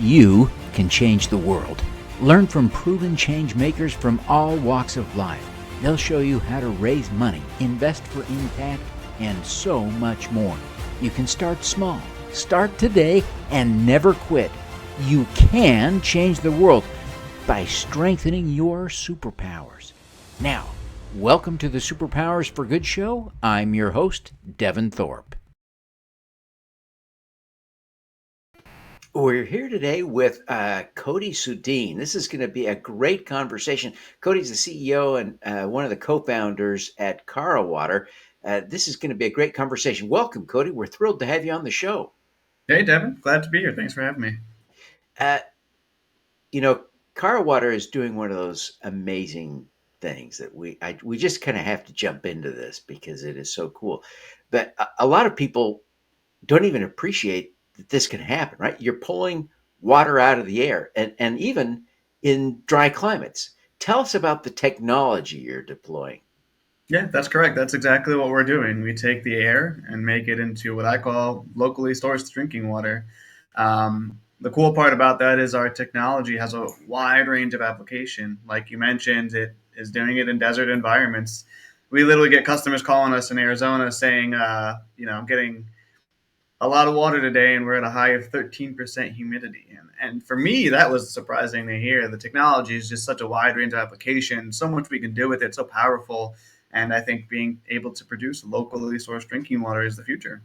You can change the world. Learn from proven change makers from all walks of life. They'll show you how to raise money, invest for impact, and so much more. You can start small. Start today and never quit. You can change the world by strengthening your superpowers. Now, welcome to the Superpowers for Good show. I'm your host, Devin Thorpe. We're here today with Cody Soodeen. This is going to be a great conversation. Cody's the CEO and one of the co-founders at Cara Water. This is going to be a great conversation. Welcome, Cody. We're thrilled to have you on the show. Hey, Devin. Glad to be here. Thanks for having me. Uh, you know, Cara Water is doing one of those amazing things that we just kind of have to jump into this because it is so cool. But a lot of people don't even appreciate that this can happen, right? You're pulling water out of the air and even in dry climates. Tell us about the technology you're deploying. Yeah, that's correct. That's exactly what we're doing. We take the air and make it into what I call locally sourced drinking water. The cool part about that is our technology has a wide range of application. Like you mentioned, it is doing it in desert environments. We literally get customers calling us in Arizona saying, I'm getting a lot of water today and we're at a high of 13% humidity. And for me, that was surprising to hear. The technology is just such a wide range of application, so much we can do with it, so powerful. And I think being able to produce locally sourced drinking water is the future.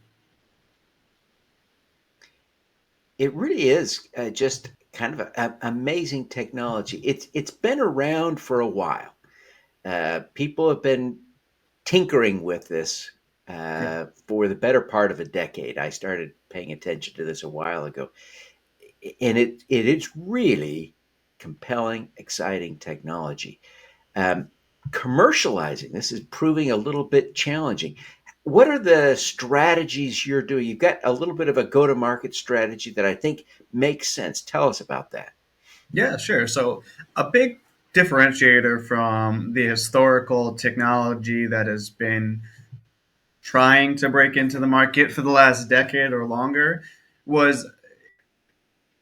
It really is just kind of an amazing technology. It's been around for a while. People have been tinkering with this Yeah. for the better part of a decade. I started paying attention to this a while ago, and it is really compelling, exciting technology. Um, Commercializing this is proving a little bit challenging. What are the strategies you're doing? You've got a little bit of a go-to-market strategy that I think makes sense. Tell us about that. Yeah, sure. So, a big differentiator from the historical technology that has been trying to break into the market for the last decade or longer was,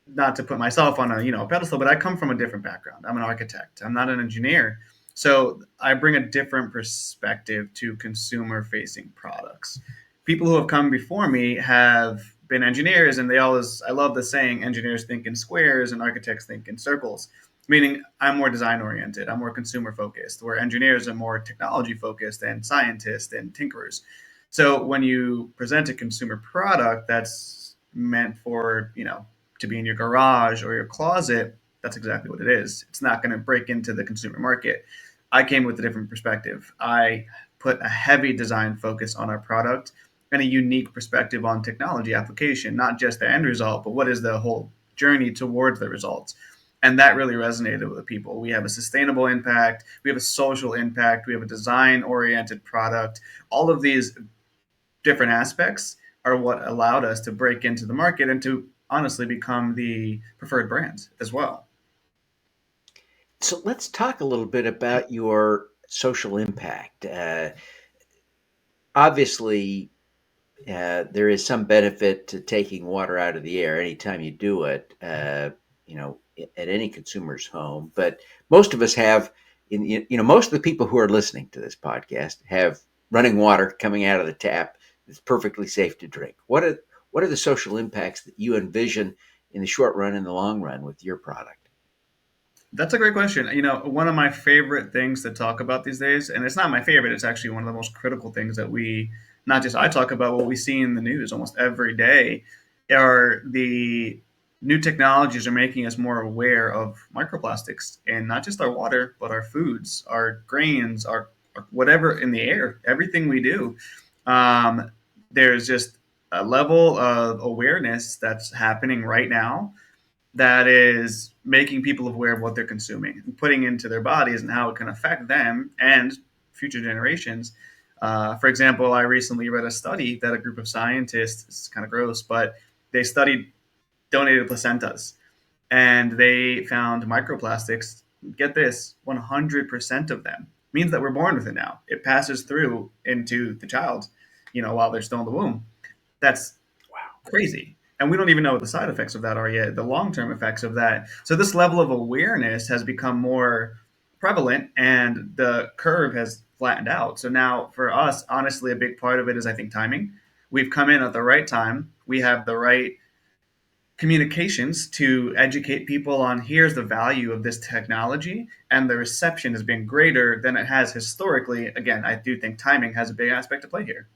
not to put myself on a pedestal, but I come from a different background. I'm an architect. I'm not an engineer. So I bring a different perspective to consumer facing products. People who have come before me have been engineers, and I love the saying, engineers think in squares and architects think in circles, meaning I'm more design oriented, I'm more consumer focused, where engineers are more technology focused and scientists and tinkerers. So when you present a consumer product that's meant for, to be in your garage or your closet, that's exactly what it is. It's not going to break into the consumer market. I came with a different perspective. I put a heavy design focus on our product and a unique perspective on technology application, not just the end result, but what is the whole journey towards the results. And that really resonated with the people. We have a sustainable impact, we have a social impact, we have a design oriented product. All of these different aspects are what allowed us to break into the market and to honestly become the preferred brand as well. So let's talk a little bit about your social impact. Obviously, there is some benefit to taking water out of the air anytime you do it, at any consumer's home. But most of us have, most of the people who are listening to this podcast have running water coming out of the tap that's perfectly safe to drink. What are the social impacts that you envision in the short run and the long run with your product? That's a great question. One of my favorite things to talk about these days, and it's not my favorite, it's actually one of the most critical things that not just I talk about, what we see in the news almost every day, are the new technologies are making us more aware of microplastics and not just our water, but our foods, our grains, our whatever in the air, everything we do. There's just a level of awareness that's happening right now that is making people aware of what they're consuming and putting into their bodies and how it can affect them and future generations. For example, I recently read a study that a group of scientists, it's kind of gross, but they studied donated placentas and they found microplastics. Get this, 100% of them means that we're born with it now. It passes through into the child, while they're still in the womb. That's Wow. crazy. And we don't even know what the side effects of that are yet, the long term effects of that. So this level of awareness has become more prevalent, and the curve has flattened out. So now for us, honestly, a big part of it is, I think, timing. We've come in at the right time. We have the right communications to educate people on here's the value of this technology, and the reception has been greater than it has historically. Again, I do think timing has a big aspect to play here.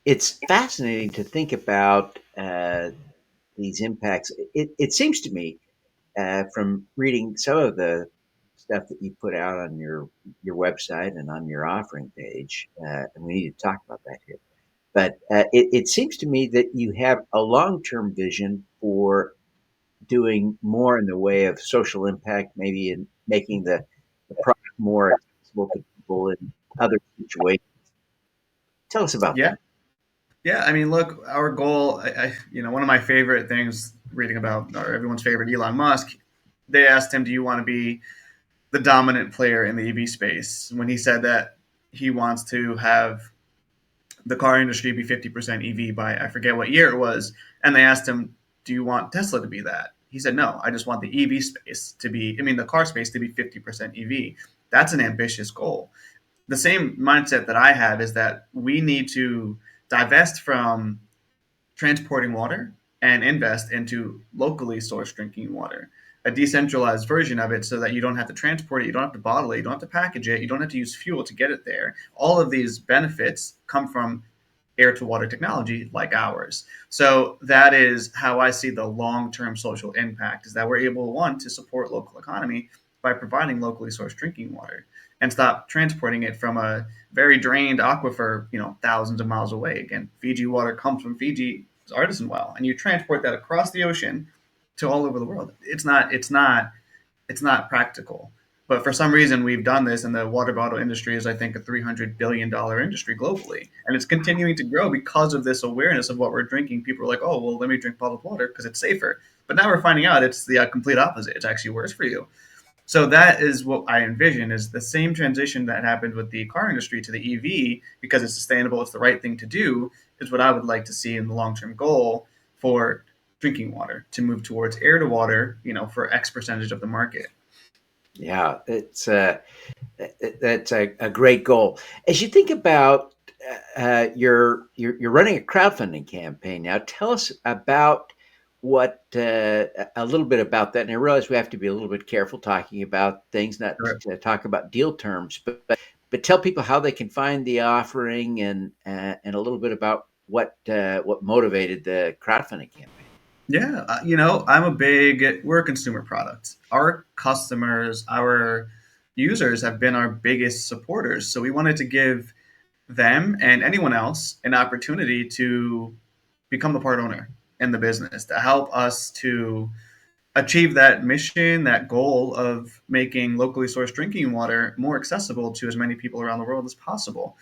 It's fascinating to think about these impacts. It seems to me, from reading some of the stuff that you put out on your website and on your offering page, and we need to talk about that here. But it seems to me that you have a long term vision for doing more in the way of social impact, maybe in making the product more accessible to people in other situations. Tell us about Yeah. that. Yeah, I mean, look, our goal, one of my favorite things reading about, or everyone's favorite, Elon Musk, they asked him, do you want to be the dominant player in the EV space? When he said that he wants to have the car industry be 50% EV by, I forget what year it was. And they asked him, do you want Tesla to be that? He said, no, I just want the EV space to be, I mean, the car space to be 50% EV. That's an ambitious goal. The same mindset that I have is that we need to divest from transporting water and invest into locally sourced drinking water, a decentralized version of it, so that you don't have to transport it, you don't have to bottle it, you don't have to package it, you don't have to use fuel to get it there. All of these benefits come from air to water technology like ours. So that is how I see the long-term social impact, is that we're able, one, to support local economy by providing locally sourced drinking water and stop transporting it from a very drained aquifer, thousands of miles away. Again, Fiji water comes from Fiji's artisan well, and you transport that across the ocean to all over the world. It's not practical. But for some reason, we've done this, and the water bottle industry is, I think, a $300 billion industry globally, and it's continuing to grow because of this awareness of what we're drinking. People are like, "Oh, well, let me drink bottled water because it's safer." But now we're finding out it's the complete opposite. It's actually worse for you. So that is what I envision, is the same transition that happened with the car industry to the EV, because it's sustainable, it's the right thing to do, is what I would like to see in the long-term goal for drinking water, to move towards air to water, for X percentage of the market. Yeah, that's a great goal. As you think about you're running a crowdfunding campaign now. Tell us about what a little bit about that. And I realize we have to be a little bit careful talking about things, not Sure. to talk about deal terms, but tell people how they can find the offering and a little bit about what motivated the crowdfunding campaign. Yeah, we're a consumer product. Our customers, our users have been our biggest supporters. So we wanted to give them and anyone else an opportunity to become a part owner in the business, to help us to achieve that mission, that goal of making locally sourced drinking water more accessible to as many people around the world as possible.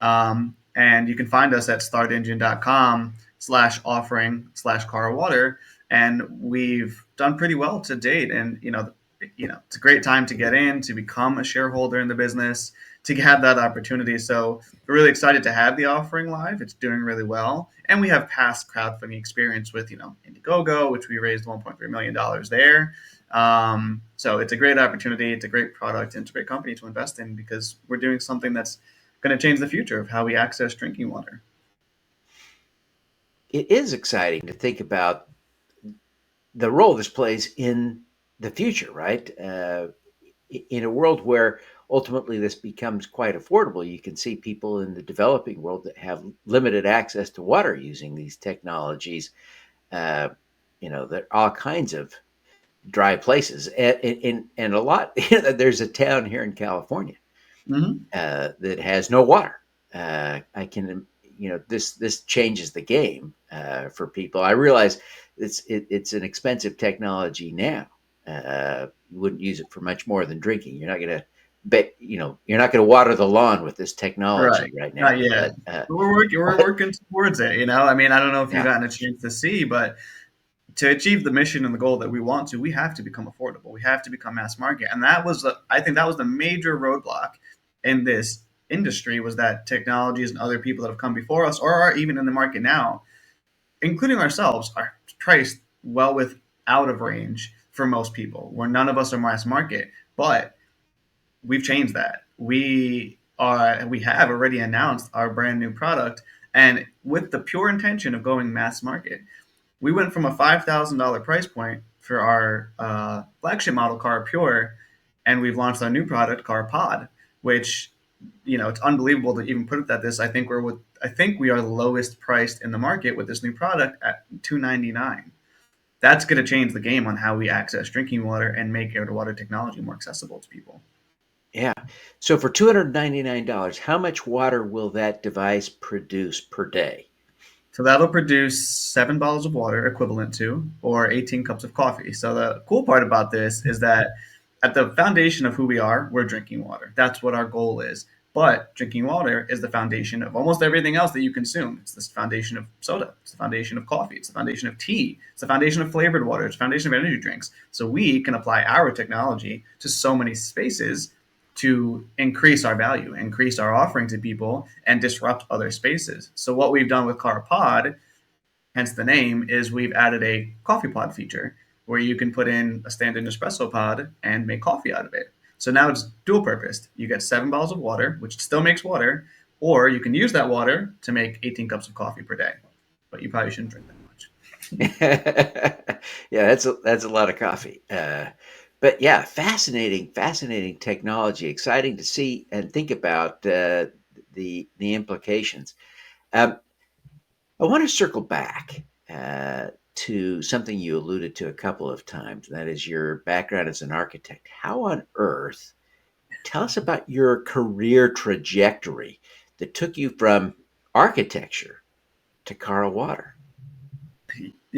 And you can find us at startengine.com/offering/car water. And we've done pretty well to date. And, it's a great time to get in, to become a shareholder in the business, to have that opportunity. So we're really excited to have the offering live. It's doing really well. And we have past crowdfunding experience with, Indiegogo, which we raised $1.3 million there. So it's a great opportunity. It's a great product, and it's a great company to invest in, because we're doing something that's going to change the future of how we access drinking water. It is exciting to think about the role this plays in the future, right? In a world where ultimately this becomes quite affordable, you can see people in the developing world that have limited access to water using these technologies. Uh, there are all kinds of dry places, and a lot. There's a town here in California Mm-hmm. that has no water. I can, this changes the game for people. I realize it's an expensive technology now. You wouldn't use it for much more than drinking. You're not going to you're not going to water the lawn with this Right. technology right Not now. yet. But We're working towards it. I mean, I don't know if you've yeah, gotten a chance to see, but to achieve the mission and the goal that we want to, we have to become affordable. We have to become mass market, and I think that was the major roadblock in this industry, was that technologies and other people that have come before us, or are even in the market now, including ourselves, are priced well with out of range for most people, where none of us are mass market. But we've changed that. We have already announced our brand new product, and with the pure intention of going mass market, we went from a $5,000 price point for our flagship model Car Pure, and we've launched our new product Car Pod, which it's unbelievable to even put it at this. I think we are the lowest priced in the market with this new product at $299. That's going to change the game on how we access drinking water and make air to water technology more accessible to people. Yeah. So for $299, how much water will that device produce per day? So that'll produce 7 bottles of water equivalent to, or 18 cups of coffee. So the cool part about this is that at the foundation of who we are, we're drinking water. That's what our goal is. But drinking water is the foundation of almost everything else that you consume. It's the foundation of soda. It's the foundation of coffee. It's the foundation of tea. It's the foundation of flavored water. It's the foundation of energy drinks. So we can apply our technology to so many spaces to increase our value, increase our offering to people, and disrupt other spaces. So what we've done with Car Pod, hence the name, is we've added a coffee pod feature where you can put in a standard espresso pod and make coffee out of it. So now it's dual purpose. You get 7 bottles of water, which still makes water, or you can use that water to make 18 cups of coffee per day. But you probably shouldn't drink that much. Yeah, that's a lot of coffee. But yeah, fascinating technology. Exciting to see and think about the implications. I want to circle back to something you alluded to a couple of times. That is your background as an architect. How on earth? Tell us about your career trajectory that took you from architecture to Carl Water.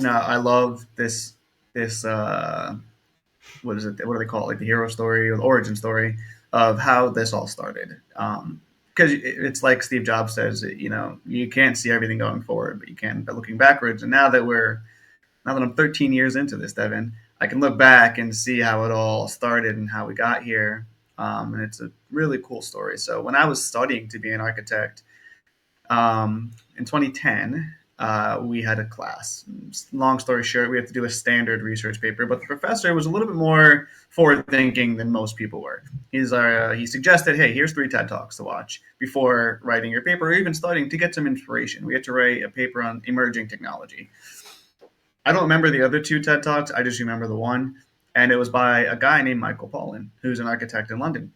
I love this what is it? What do they call it? Like the hero story or the origin story of how this all started. Because it's like Steve Jobs says, you can't see everything going forward, but you can by looking backwards. And now that I'm 13 years into this, Devin, I can look back and see how it all started and how we got here. And it's a really cool story. So when I was studying to be an architect in 2010, we had a class. Long story short, we had to do a standard research paper, but the professor was a little bit more forward-thinking than most people were. He suggested, hey, here's 3 TED Talks to watch before writing your paper or even studying to get some inspiration. We had to write a paper on emerging technology. I don't remember the other 2 TED Talks. I just remember the one, and it was by a guy named Michael Pollan, who's an architect in London.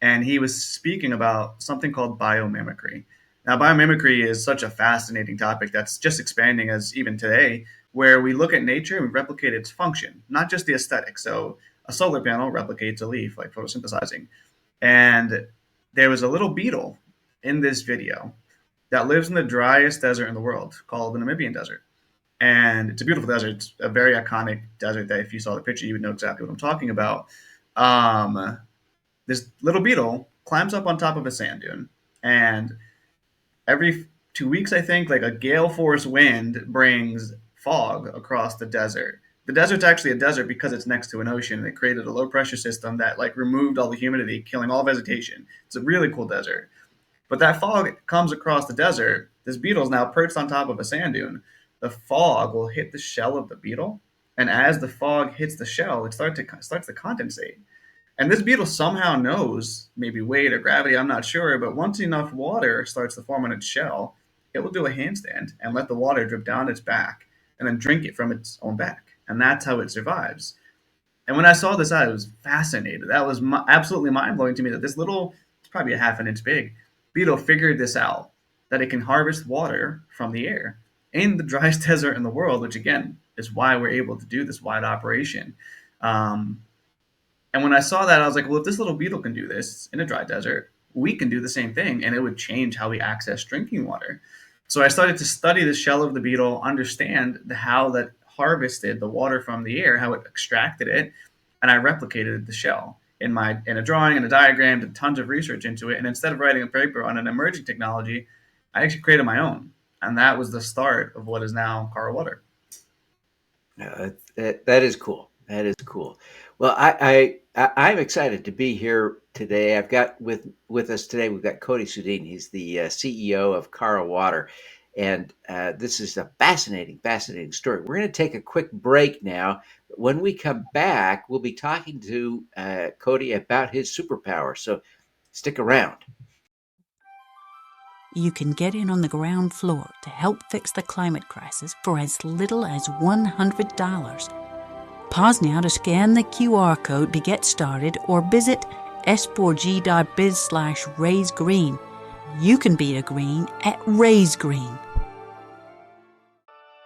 And he was speaking about something called biomimicry. Now, biomimicry is such a fascinating topic that's just expanding as even today, where we look at nature and we replicate its function, not just the aesthetic. So a solar panel replicates a leaf, like photosynthesizing. And there was a little beetle in this video that lives in the driest desert in the world called the Namibian desert. And it's a beautiful desert. It's a very iconic desert that if you saw the picture, you would know exactly what I'm talking about. This little beetle climbs up on top of a sand dune, and every 2 weeks, I think, like a gale force wind brings fog across the desert. The desert's actually a desert because it's next to an ocean. It created a low pressure system that removed all the humidity, killing all vegetation. It's a really cool desert. But that fog comes across the desert. This beetle's now perched on top of a sand dune. The fog will hit the shell of the beetle, and as the fog hits the shell, it starts to condensate. And this beetle somehow knows, maybe weight or gravity, I'm not sure, but once enough water starts to form on its shell, it will do a handstand and let the water drip down its back and then drink it from its own back. And that's how it survives. And when I saw this, I was fascinated. That was absolutely mind blowing to me that this little, it's probably a half an inch big, beetle figured this out, that it can harvest water from the air in the driest desert in the world, which again is why we're able to do this wide operation. And when I saw that, I was like, well, if this little beetle can do this in a dry desert, we can do the same thing, and it would change how we access drinking water. So I started to study the shell of the beetle, understand how that harvested the water from the air, how it extracted it, and I replicated the shell in a drawing and a diagram, did tons of research into it. And instead of writing a paper on an emerging technology, I actually created my own. And that was the start of what is now Carl Water. That is cool. That is cool. Well, I'm excited to be here today. I've got with us today, we've got Cody Soodeen. He's the CEO of Carl Water. And this is a fascinating story. We're going to take a quick break now. When we come back, we'll be talking to Cody about his superpower. So stick around. You can get in on the ground floor to help fix the climate crisis for as little as $100. Pause now to scan the QR code to get started or visit s4g.biz/raisegreen. You can be a green at Raise Green.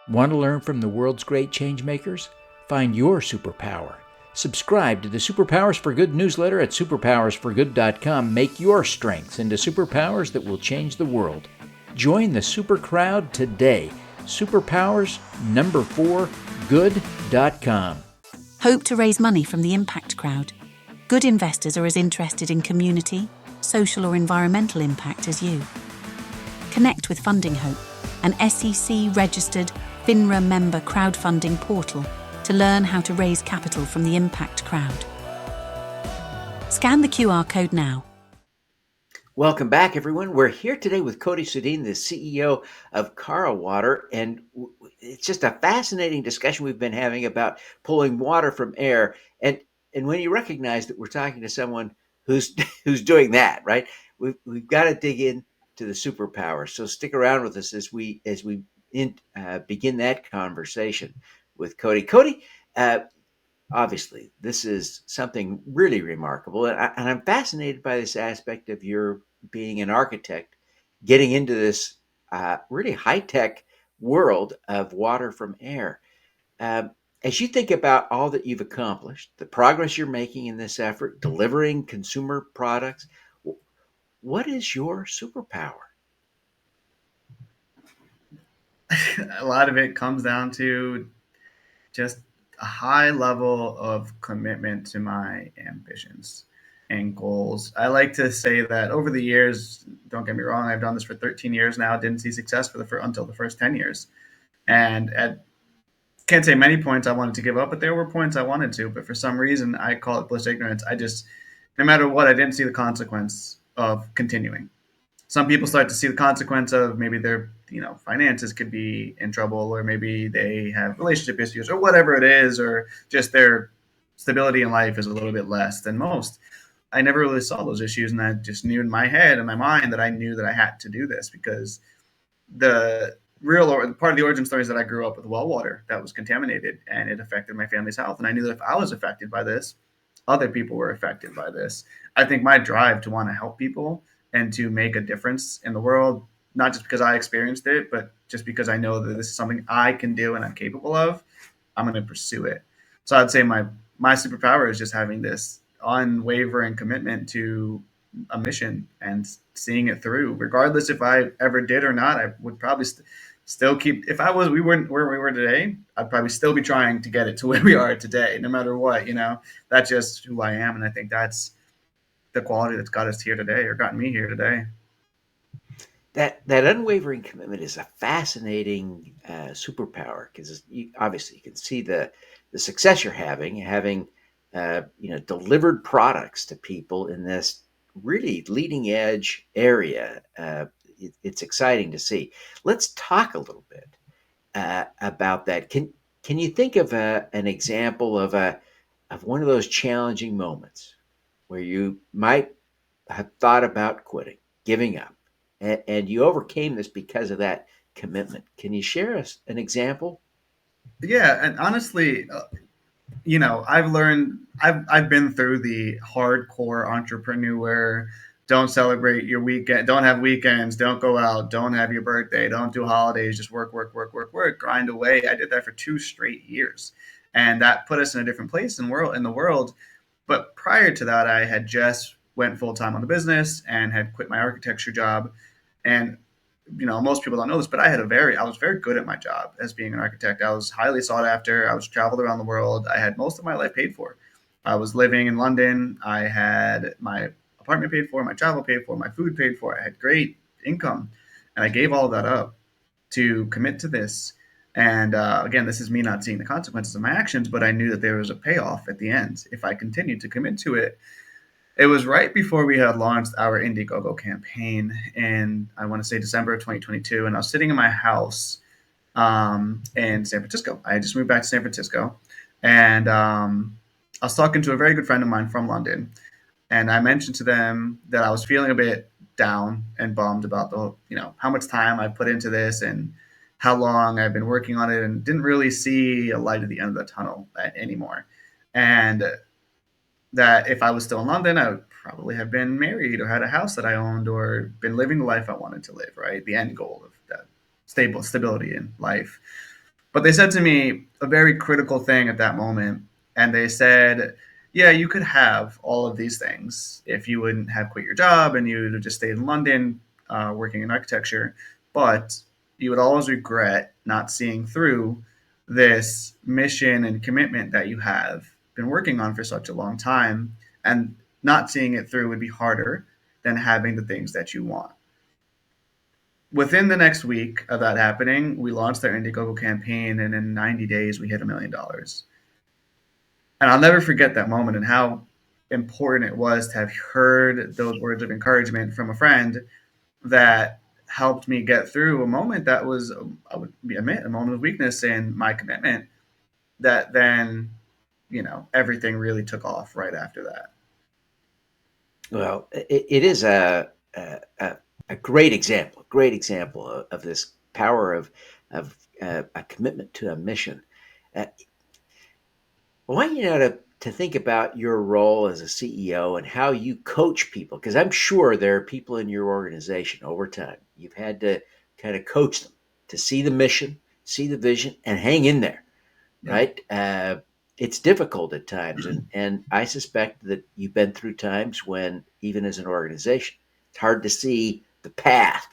Want to learn from the world's great change makers? Find your superpower. Subscribe to the Superpowers for Good newsletter at superpowersforgood.com. Make your strengths into superpowers that will change the world. Join the super crowd today. Superpowers4good.com. Hope to raise money from the impact crowd. Good investors are as interested in community, social or environmental impact as you. Connect with Funding Hope, an SEC-registered FINRA member crowdfunding portal to learn how to raise capital from the impact crowd. Scan the QR code now. Welcome back, everyone. We're here today with Cody Soodeen, the CEO of Cara Water, and it's just a fascinating discussion we've been having about pulling water from air. And when you recognize that we're talking to someone who's doing that, right? We've got to dig into the superpower. So stick around with us as we begin that conversation with Cody. Cody, obviously, this is something really remarkable, and I'm fascinated by this aspect of your being an architect, getting into this really high-tech world of water from air. As you think about all that you've accomplished, the progress you're making in this effort, delivering consumer products, what is your superpower? A lot of it comes down to just a high level of commitment to my ambitions and goals. I like to say that over the years, don't get me wrong, I've done this for 13 years now, didn't see success until the first 10 years. And can't say many points I wanted to give up, but there were points I wanted to. But for some reason, I call it bliss ignorance. No matter what, I didn't see the consequence of continuing. Some people start to see the consequence of maybe their finances could be in trouble, or maybe they have relationship issues or whatever it is, or just their stability in life is a little bit less than most. I never really saw those issues, and I just knew in my head and my mind that I knew that I had to do this, because the part of the origin story is that I grew up with well water that was contaminated, and it affected my family's health. And I knew that if I was affected by this, other people were affected by this. I think my drive to want to help people and to make a difference in the world, not just because I experienced it, but just because I know that this is something I can do and I'm capable of, I'm going to pursue it. So I'd say my superpower is just having this unwavering commitment to a mission and seeing it through, regardless if I ever did or not. I would probably still keep. If we weren't where we were today, I'd probably still be trying to get it to where we are today, no matter what. That's just who I am, and I think that's the quality that's got us here today, or gotten me here today. That unwavering commitment is a fascinating superpower, because obviously you can see the success you're having delivered products to people in this really leading edge area. It's exciting to see. Let's talk a little bit about that. Can you think of an example of one of those challenging moments where you might have thought about quitting, giving up, and you overcame this because of that commitment? Can you share us an example? Yeah, and honestly, I've been through the hardcore entrepreneur. Don't celebrate your weekend. Don't have weekends. Don't go out. Don't have your birthday. Don't do holidays. Just work, work, work, work, work. Grind away. I did that for 2 straight years, and that put us in a different place in the world. But prior to that, I had just went full time on the business and had quit my architecture job. And most people don't know this, but I was very good at my job as being an architect. I was highly sought after. I was traveled around the world. I had most of my life paid for. I was living in London. I had my apartment paid for, my travel paid for, my food paid for. I had great income, and I gave all of that up to commit to this. And again, this is me not seeing the consequences of my actions, but I knew that there was a payoff at the end if I continued to commit to it. It was right before we had launched our Indiegogo campaign in, I want to say, December of 2022. And I was sitting in my house in San Francisco. I just moved back to San Francisco. And I was talking to a very good friend of mine from London. And I mentioned to them that I was feeling a bit down and bummed about how much time I put into this and how long I've been working on it, and didn't really see a light at the end of the tunnel anymore. And that if I was still in London, I would probably have been married or had a house that I owned or been living the life I wanted to live, right? The end goal of that stability in life. But they said to me a very critical thing at that moment. And they said, yeah, you could have all of these things if you wouldn't have quit your job and you would have just stayed in London working in architecture. But you would always regret not seeing through this mission and commitment that you have been working on for such a long time. And not seeing it through would be harder than having the things that you want. Within the next week of that happening, we launched their Indiegogo campaign, and in 90 days, we hit $1 million. And I'll never forget that moment and how important it was to have heard those words of encouragement from a friend that helped me get through a moment that was, I would admit, a moment of weakness in my commitment. That then, everything really took off right after that. Well, it is a great example of this power of a commitment to a mission. I want you now to think about your role as a CEO and how you coach people, because I'm sure there are people in your organization over time you've had to kind of coach them to see the mission, see the vision, and hang in there, right? It's difficult at times, and I suspect that you've been through times when, even as an organization, it's hard to see the path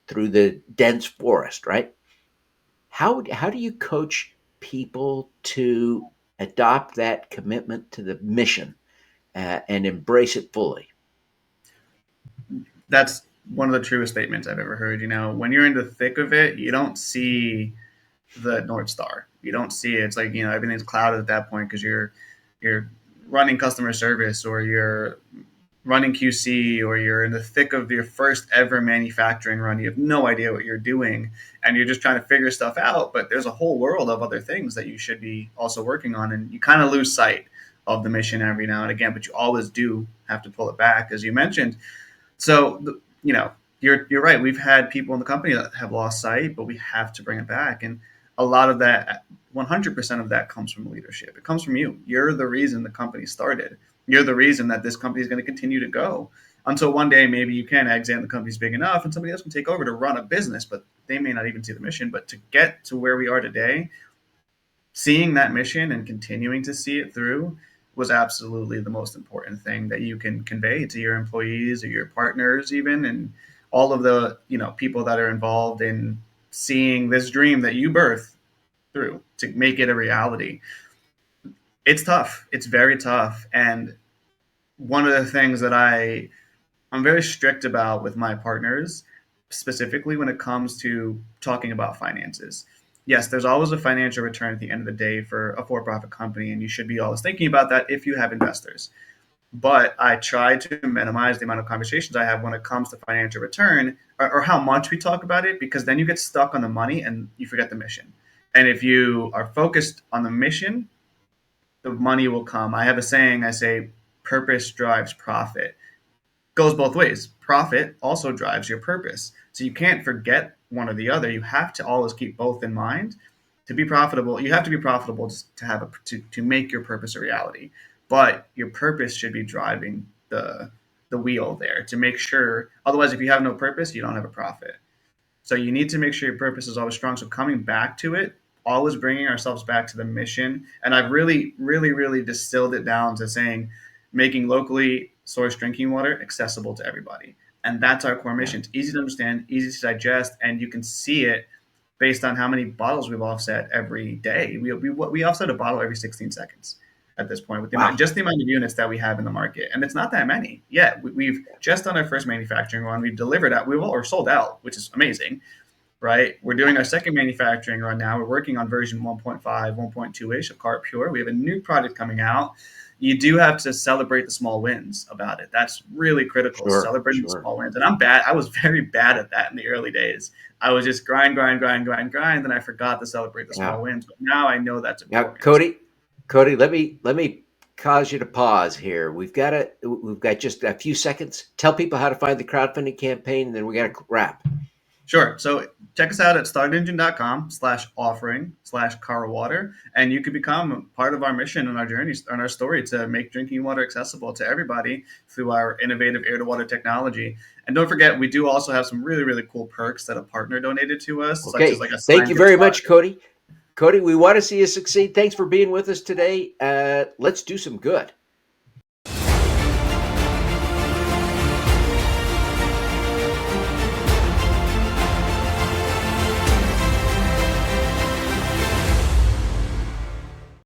through the dense forest, right? How do you coach people to adopt that commitment to the mission and embrace it fully? That's one of the truest statements I've ever heard. When you're in the thick of it, you don't see the North Star. You don't see it. It's like, everything's clouded at that point because you're running customer service, or you're running QC, or you're in the thick of your first ever manufacturing run. You have no idea what you're doing, and you're just trying to figure stuff out. But there's a whole world of other things that you should be also working on, and you kind of lose sight of the mission every now and again. But you always do have to pull it back, as you mentioned. So, you're right. We've had people in the company that have lost sight, but we have to bring it back. And a lot of that, 100% of that, comes from leadership. It comes from you. You're the reason the company started. You're the reason that this company is going to continue to go until one day maybe you can exit and the company's big enough and somebody else can take over to run a business, but they may not even see the mission. But to get to where we are today, seeing that mission and continuing to see it through was absolutely the most important thing that you can convey to your employees or your partners, even, and all of the people that are involved in seeing this dream that you birth through to make it a reality. It's tough. It's very tough. And one of the things that I'm very strict about with my partners, specifically when it comes to talking about finances. Yes, there's always a financial return at the end of the day for a for-profit company, and you should be always thinking about that if you have investors. But I try to minimize the amount of conversations I have when it comes to financial return, or how much we talk about it, because then you get stuck on the money and you forget the mission. And if you are focused on the mission, the money will come. I have a saying, I say, purpose drives profit. Goes both ways. Profit also drives your purpose. So you can't forget one or the other. You have to always keep both in mind. To be profitable, you have to be profitable to make your purpose a reality. But your purpose should be driving the wheel there to make sure. Otherwise, if you have no purpose, you don't have a profit. So you need to make sure your purpose is always strong. So coming back to it, always bringing ourselves back to the mission. And I've really, really, really distilled it down to saying, making locally sourced drinking water accessible to everybody. And that's our core mission. It's easy to understand, easy to digest, and you can see it based on how many bottles we've offset every day. We offset a bottle every 16 seconds at this point with the amount of units that we have in the market. And it's not that many yet. We've just done our first manufacturing run. We've delivered out. We're sold out, which is amazing. right? We're doing our second manufacturing run now. We're working on version 1.5, 1.2-ish of Cart Pure. We have a new product coming out. You do have to celebrate the small wins about it. That's really critical, celebrating the small wins. And I'm bad. I was very bad at that in the early days. I was just grind, and I forgot to celebrate the small wins. But now I know that's important. Now, Cody, let me cause you to pause here. We've got just a few seconds. Tell people how to find the crowdfunding campaign, and then we got to wrap. Sure. So check us out at startengine.com/offering/carwater, and you can become part of our mission and our journey and our story to make drinking water accessible to everybody through our innovative air-to-water technology. And don't forget, we do also have some really, really cool perks that a partner donated to us. Okay. Such as a Thank you very much, Cody. Cody, we want to see you succeed. Thanks for being with us today. Let's do some good.